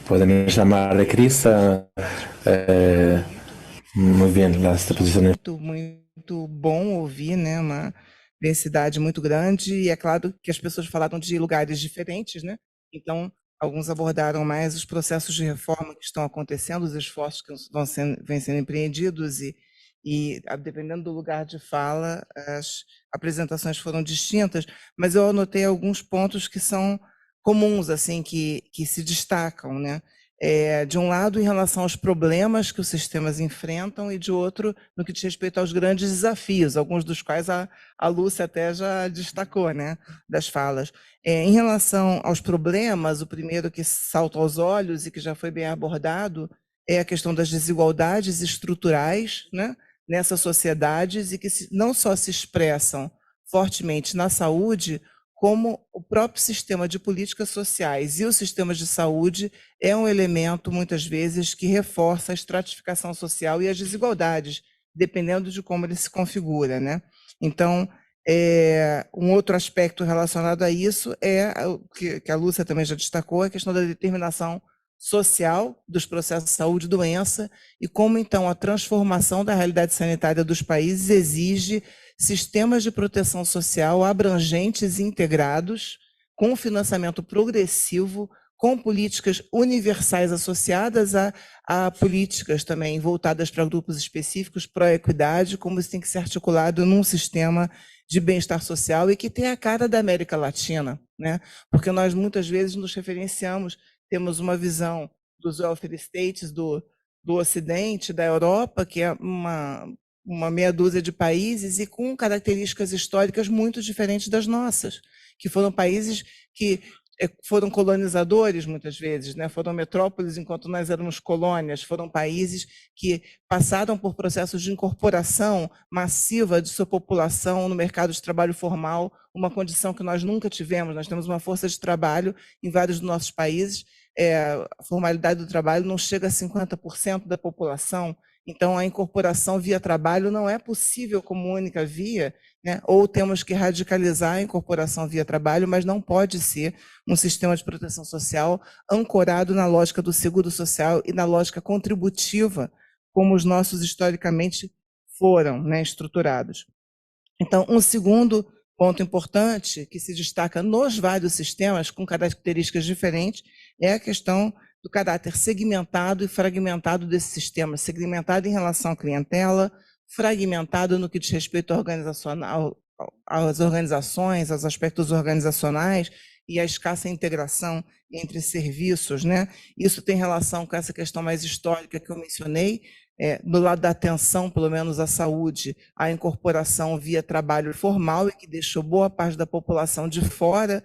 Podemos llamar de crisa, eh, muy bien, las posiciones. Muito bom ouvir, né, uma densidade muito grande, e é claro que as pessoas falaram de lugares diferentes, né, então alguns abordaram mais os processos de reforma que estão acontecendo, os esforços que vêm sendo empreendidos, dependendo do lugar de fala, as apresentações foram distintas, mas eu anotei alguns pontos que são comuns, assim, que se destacam, né, de um lado, em relação aos problemas que os sistemas enfrentam, e de outro, no que diz respeito aos grandes desafios, alguns dos quais a Lúcia até já destacou, né, das falas. Em relação aos problemas, o primeiro que salta aos olhos e que já foi bem abordado é a questão das desigualdades estruturais, né, nessas sociedades, e que não só se expressam fortemente na saúde, como o próprio sistema de políticas sociais e os sistemas de saúde é um elemento, muitas vezes, que reforça a estratificação social e as desigualdades, dependendo de como ele se configura, né? Então, um outro aspecto relacionado a isso é o que a Lúcia também já destacou, a questão da determinação social dos processos de saúde e doença, e como, então, a transformação da realidade sanitária dos países exige sistemas de proteção social abrangentes e integrados, com financiamento progressivo, com políticas universais associadas a políticas também voltadas para grupos específicos, pró-equidade, como isso tem que ser articulado num sistema de bem-estar social e que tem a cara da América Latina, né? Porque nós muitas vezes nos referenciamos, temos uma visão dos welfare states do Ocidente, da Europa, que é uma meia dúzia de países e com características históricas muito diferentes das nossas, que foram países que foram colonizadores muitas vezes, né? Foram metrópoles enquanto nós éramos colônias, foram países que passaram por processos de incorporação massiva de sua população no mercado de trabalho formal, uma condição que nós nunca tivemos. Nós temos uma força de trabalho em vários dos nossos países, a formalidade do trabalho não chega a 50% da população, então a incorporação via trabalho não é possível como única via, né? Ou temos que radicalizar a incorporação via trabalho, mas não pode ser um sistema de proteção social ancorado na lógica do seguro social e na lógica contributiva, como os nossos historicamente foram, né, estruturados. Então, um segundo ponto importante que se destaca nos vários sistemas com características diferentes é a questão do caráter segmentado e fragmentado desse sistema, segmentado em relação à clientela, fragmentado no que diz respeito às organizações, aos aspectos organizacionais e à escassa integração entre serviços, né? Isso tem relação com essa questão mais histórica que eu mencionei, do lado da atenção, pelo menos à saúde, a incorporação via trabalho formal, e que deixou boa parte da população de fora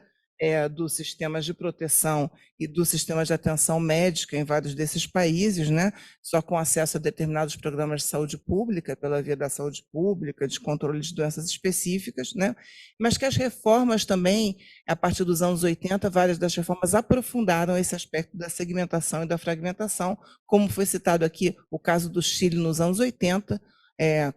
dos sistemas de proteção e do sistema de atenção médica em vários desses países, né? Só com acesso a determinados programas de saúde pública, pela via da saúde pública, de controle de doenças específicas, né? Mas que as reformas também, a partir dos anos 80, várias das reformas aprofundaram esse aspecto da segmentação e da fragmentação, como foi citado aqui o caso do Chile nos anos 80,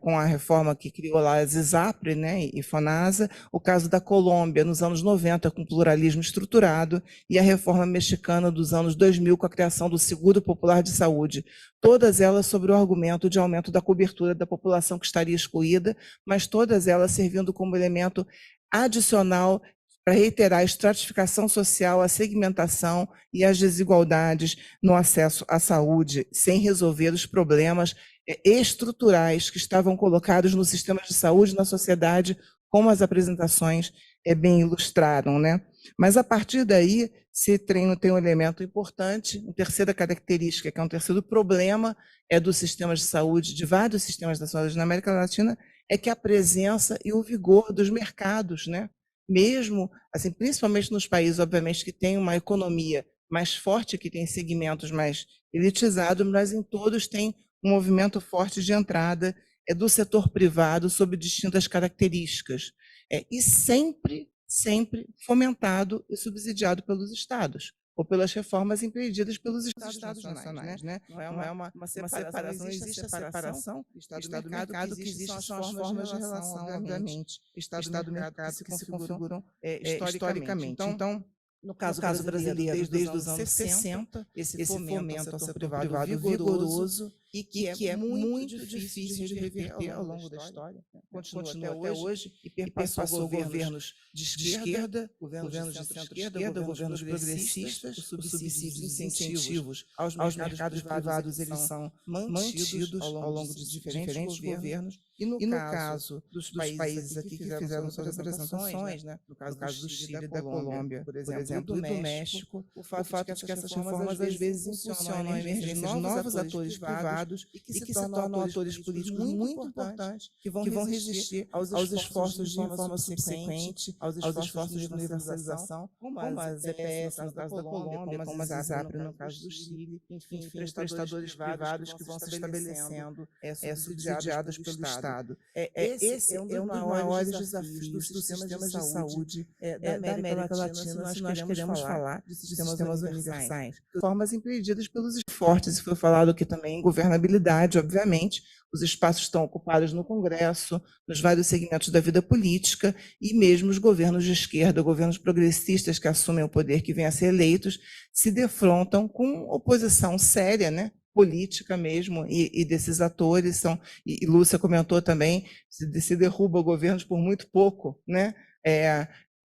com a reforma que criou lá a ZISAPRE, né, e FONASA, o caso da Colômbia nos anos 90, com pluralismo estruturado, e a reforma mexicana dos anos 2000, com a criação do Seguro Popular de Saúde, todas elas sobre o argumento de aumento da cobertura da população que estaria excluída, mas todas elas servindo como elemento adicional para reiterar a estratificação social, a segmentação e as desigualdades no acesso à saúde, sem resolver os problemas estruturais que estavam colocados nos sistemas de saúde na sociedade, como as apresentações bem ilustraram, né? Mas a partir daí se tem um elemento importante, uma terceira característica, que é um terceiro problema dos sistemas de saúde, de vários sistemas de saúde na América Latina, é que a presença e o vigor dos mercados, né? Mesmo, assim, principalmente nos países, obviamente, que têm uma economia mais forte, que tem segmentos mais elitizados, mas em todos tem um movimento forte de entrada do setor privado sob distintas características, e sempre fomentado e subsidiado pelos estados, ou pelas reformas empreendidas pelos estados nacionais, né? Não é uma separação, não existe a separação, Estado-mercado, que existe são as formas de relação, obviamente, Estado-mercado que se configuram historicamente. Então, No caso brasileiro, desde os anos 60, esse fomento ao setor privado vigoroso e que é muito difícil de reverter ao longo da história. Continua até hoje e perpassou governos de esquerda, governos de centro-esquerda, governos progressistas, os subsídios e incentivos aos mercados privados, eles são mantidos ao longo de diferentes governos. E no caso dos países aqui que fizeram suas apresentações, né? No caso do Chile e da Colômbia, por exemplo, e do México, o fato de que essas reformas às vezes impulsionam a emergência de novos atores privados e que se tornam atores políticos muito importantes que vão resistir aos esforços de reforma subsequente, aos esforços de universalização, como as EPS no caso da Colômbia, como as ISAPRE no caso do Chile, enfim, prestadores privados que vão se estabelecendo subsidiados pelo Estado. Esse é um dos maiores desafios dos sistemas de saúde da América Latina, se nós queremos falar de sistemas universais. Formas impedidas pelos fortes, e foi falado aqui também em governabilidade, obviamente. Os espaços estão ocupados no Congresso, nos vários segmentos da vida política, e mesmo os governos de esquerda, governos progressistas que assumem o poder, que vêm a ser eleitos, se defrontam com oposição séria, né? Política mesmo, e desses atores são, e Lúcia comentou também, se derruba governos por muito pouco, né?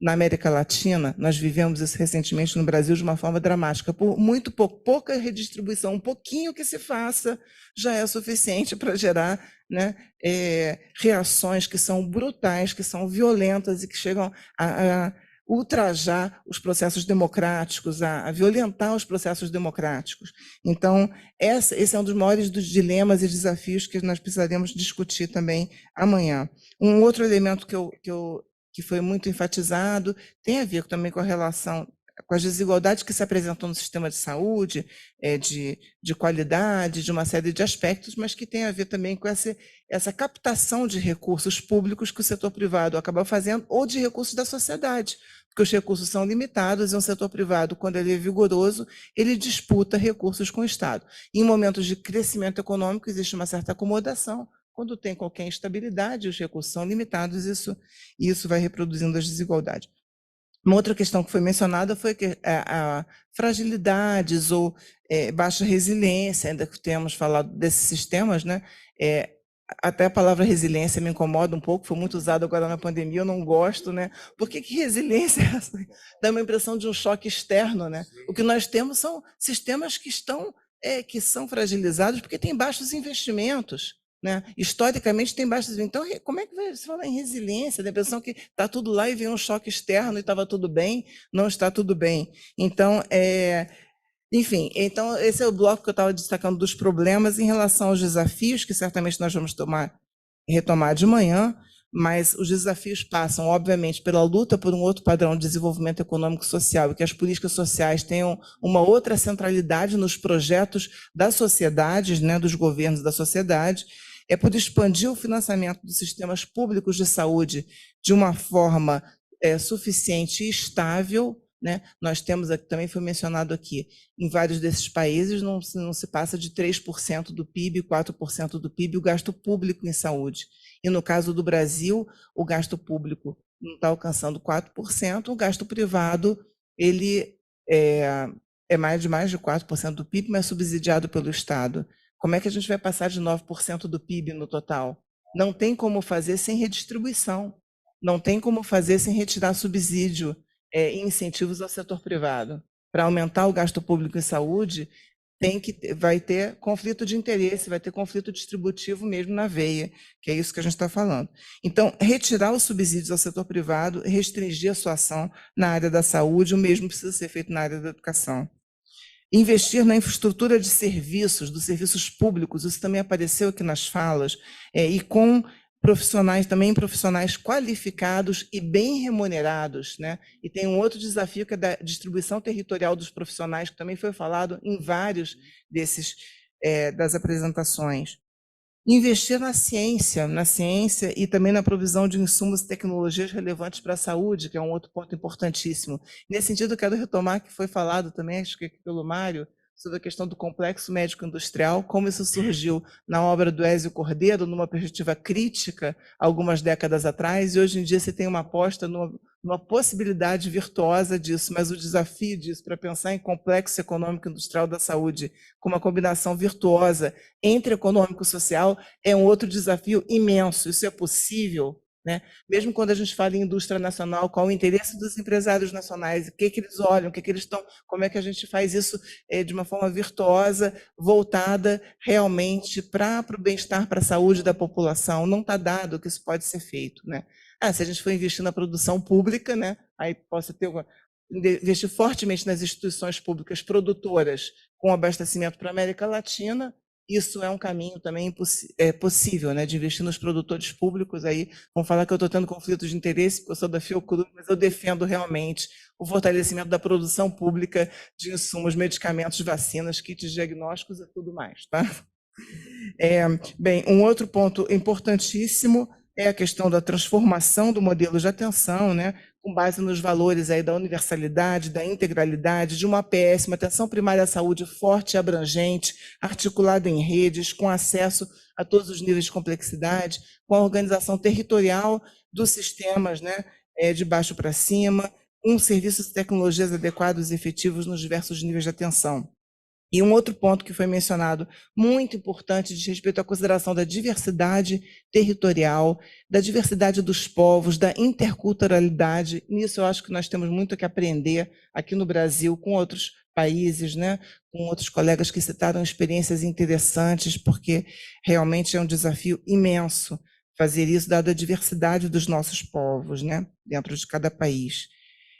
Na América Latina, nós vivemos isso recentemente no Brasil de uma forma dramática, por muito pouco, pouca redistribuição, um pouquinho que se faça já é suficiente para gerar, né, reações que são brutais, que são violentas e que chegam a ultrajar os processos democráticos, a violentar os processos democráticos. Então, esse é um dos maiores dos dilemas e desafios que nós precisaremos discutir também amanhã. Um outro elemento que foi muito enfatizado tem a ver também com a relação, com as desigualdades que se apresentam no sistema de saúde, de qualidade, de uma série de aspectos, mas que tem a ver também com essa captação de recursos públicos que o setor privado acaba fazendo, ou de recursos da sociedade, porque os recursos são limitados e um setor privado, quando ele é vigoroso, ele disputa recursos com o Estado. Em momentos de crescimento econômico, existe uma certa acomodação. Quando tem qualquer instabilidade, os recursos são limitados, isso vai reproduzindo as desigualdades. Uma outra questão que foi mencionada foi que a fragilidades ou baixa resiliência, ainda que temos falado desses sistemas, né? Até a palavra resiliência me incomoda um pouco, foi muito usada agora na pandemia, eu não gosto, né? Por que resiliência é essa? Dá uma impressão de um choque externo, né? O que nós temos são sistemas que são fragilizados porque têm baixos investimentos, né? Historicamente tem baixos. Então, como é que vai se falar em resiliência? A impressão que está tudo lá e vem um choque externo e estava tudo bem, não está tudo bem. Então, enfim, então esse é o bloco que eu estava destacando dos problemas em relação aos desafios, que certamente nós vamos retomar de manhã, mas os desafios passam, obviamente, pela luta por um outro padrão de desenvolvimento econômico e social, e que as políticas sociais tenham uma outra centralidade nos projetos das sociedades, né, dos governos da sociedade, por expandir o financiamento dos sistemas públicos de saúde de uma forma suficiente e estável, né? Nós temos, também foi mencionado aqui, em vários desses países não se passa de 3% do PIB, 4% do PIB, o gasto público em saúde. E no caso do Brasil, o gasto público não está alcançando 4%, o gasto privado ele é mais de 4% do PIB, mas subsidiado pelo Estado. Como é que a gente vai passar de 9% do PIB no total? Não tem como fazer sem redistribuição, não tem como fazer sem retirar subsídio e incentivos ao setor privado. Para aumentar o gasto público em saúde, vai ter conflito de interesse, vai ter conflito distributivo mesmo na veia, que é isso que a gente está falando. Então, retirar os subsídios ao setor privado, restringir a sua ação na área da saúde, o mesmo precisa ser feito na área da educação. Investir na infraestrutura de serviços, dos serviços públicos, isso também apareceu aqui nas falas, e com profissionais qualificados e bem remunerados, né? E tem um outro desafio que é da distribuição territorial dos profissionais, que também foi falado em vários das apresentações. Investir na ciência e também na provisão de insumos e tecnologias relevantes para a saúde, que é um outro ponto importantíssimo. Nesse sentido, eu quero retomar que foi falado também, acho que pelo Mário, sobre a questão do complexo médico-industrial, como isso surgiu na obra do Ézio Cordeiro, numa perspectiva crítica, algumas décadas atrás, e hoje em dia você tem uma aposta numa possibilidade virtuosa disso, mas o desafio disso, para pensar em complexo econômico e industrial da saúde, com uma combinação virtuosa entre econômico e social, é um outro desafio imenso. Isso é possível, né? Mesmo quando a gente fala em indústria nacional, qual o interesse dos empresários nacionais, o que que eles olham, o que que eles estão, como é que a gente faz isso de uma forma virtuosa, voltada realmente para o bem-estar, para a saúde da população. Não está dado que isso pode ser feito, né? Se a gente for investir na produção pública, né? Aí possa ter investir fortemente nas instituições públicas produtoras com abastecimento para a América Latina. Isso é um caminho também possível, né, de investir nos produtores públicos. Aí vão falar que eu estou tendo conflito de interesse, porque eu sou da Fiocruz, mas eu defendo realmente o fortalecimento da produção pública de insumos, medicamentos, vacinas, kits diagnósticos e tudo mais, tá? Bem, um outro ponto importantíssimo é a questão da transformação do modelo de atenção, né, com base nos valores aí da universalidade, da integralidade, de uma APS, uma atenção primária à saúde forte e abrangente, articulada em redes, com acesso a todos os níveis de complexidade, com a organização territorial dos sistemas, né, de baixo para cima, com serviços e tecnologias adequados e efetivos nos diversos níveis de atenção. E um outro ponto que foi mencionado, muito importante, diz respeito à consideração da diversidade territorial, da diversidade dos povos, da interculturalidade. Nisso eu acho que nós temos muito que aprender aqui no Brasil com outros países, né? Com outros colegas que citaram experiências interessantes, porque realmente é um desafio imenso fazer isso, dada a diversidade dos nossos povos, né? Dentro de cada país.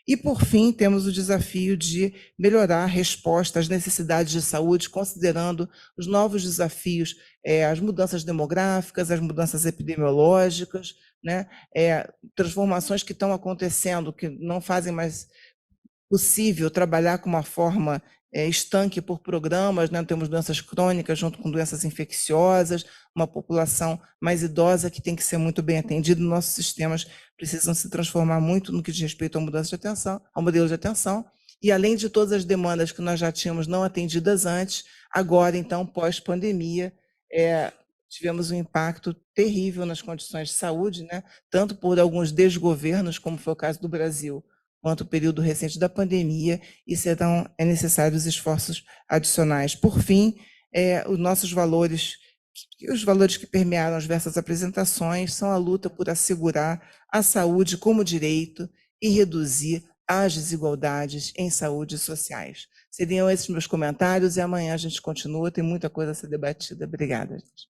E, por fim, temos o desafio de melhorar a resposta às necessidades de saúde, considerando os novos desafios, as mudanças demográficas, as mudanças epidemiológicas, né? Transformações que estão acontecendo, que não fazem mais possível trabalhar com uma forma estanque por programas, né? Temos doenças crônicas junto com doenças infecciosas, uma população mais idosa que tem que ser muito bem atendida. Nossos sistemas precisam se transformar muito no que diz respeito à mudança de atenção, ao modelo de atenção, e além de todas as demandas que nós já tínhamos não atendidas antes, agora, então, pós-pandemia, tivemos um impacto terrível nas condições de saúde, né? Tanto por alguns desgovernos, como foi o caso do Brasil, quanto o período recente da pandemia, e serão necessários esforços adicionais. Por fim, os nossos valores, os valores que permearam as diversas apresentações, são a luta por assegurar a saúde como direito e reduzir as desigualdades em saúde sociais. Seriam esses meus comentários, e amanhã a gente continua, tem muita coisa a ser debatida. Obrigada, gente.